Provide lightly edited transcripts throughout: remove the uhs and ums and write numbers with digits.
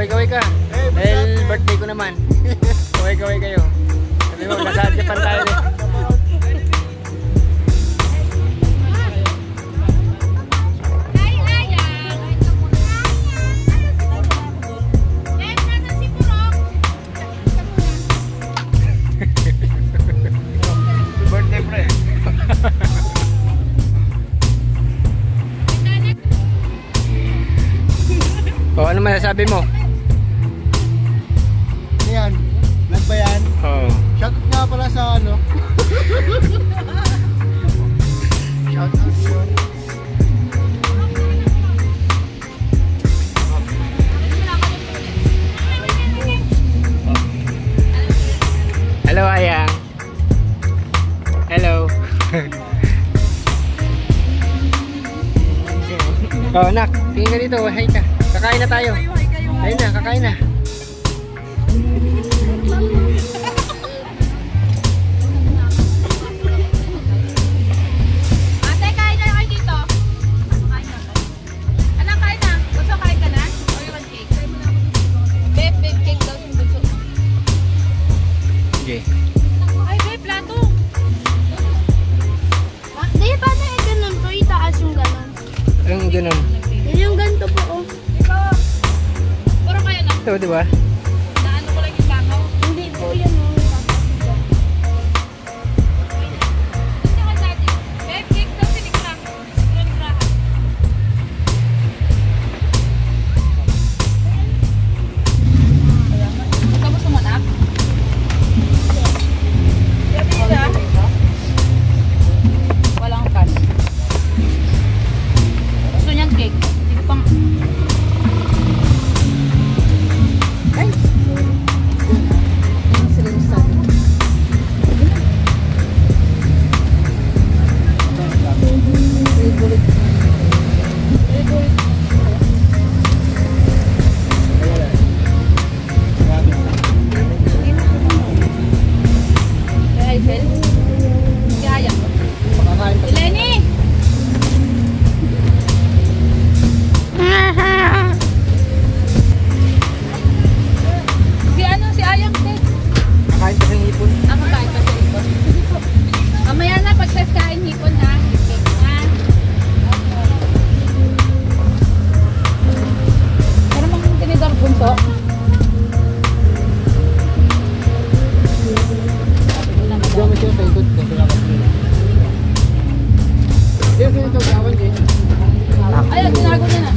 Kaway-kaway ka. Dahil birthday ko naman. Kaway-kaway kayo. Sabi mo, nasa Japan tayo eh. O, ano masasabi mo? Ayan, vlog ba yan? Oo. Shoutout nga pala sa ano. Shoutout yun. Hello, Ayang. Hello. Oh, nak, tingin ka dito. Hi ka. Kakain na tayo. Ayun na, kakain na. Ate, kain na kayo dito. Kain na. Anak, kain na. Gusto kain ka na? O you want cake? Babe, cake daw yung gusto. Okay. Ay, babe, plato. Di, paano yung ganun po? Itaas yung ganun. Ang ganun. Yun yung ganito po, oh. Ito. Puro kayo na. Ito, di ba? Naano ko lang yung bakaw. Hindi po yan, oh. Gusto ka dati. Babe, cake daw sinikra. Sinikra. Tapos mo na? Walang pan. Gusto niyan cake. Hindi ko pang... Ay! Kaya Bel? Kaya ko. Pakakain pa. Lenny! Si ano? Si Ayang, te. Kakain pa ng hipon. Ako kain pa sa hipon. Mamaya na, pag-test kain hipon na. Cake na. Pero mang tinidor bunso. Diyan mo siya sa ikot. Kasi nakapila. Diyan siya sa gawan din. Ayun, tinago niya na.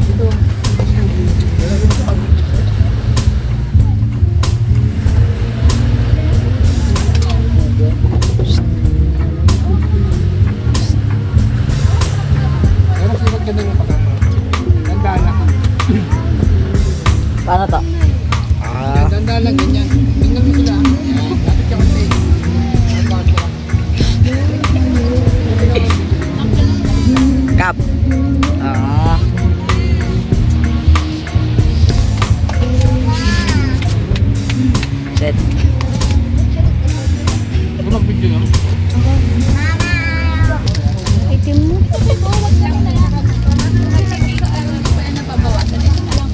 Pero sikat ka din yung pagkama. Dandala ka. Paano to? Dandala ganyan. Tingnan mo sila. Ayan. Lapit ka kasi. Cup. Ah. Set. Ako lang video na. Itim mo. Huwag lang na yan. Kasi hindi ko alam kung ano pabawasan. Ito na lang.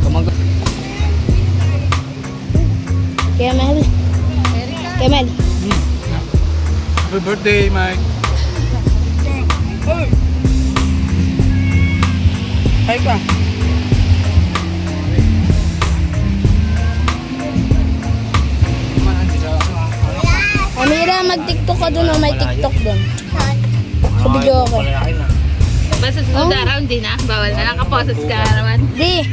Kumag- Kemel. Kemel. Happy birthday, Mike. Hi ka. Amira, mag-tiktok ka dun, oh. May tiktok dun. Sa video ko. Basta sunod araw, hindi na. Bawal na. Nakaposes ka naman. Di.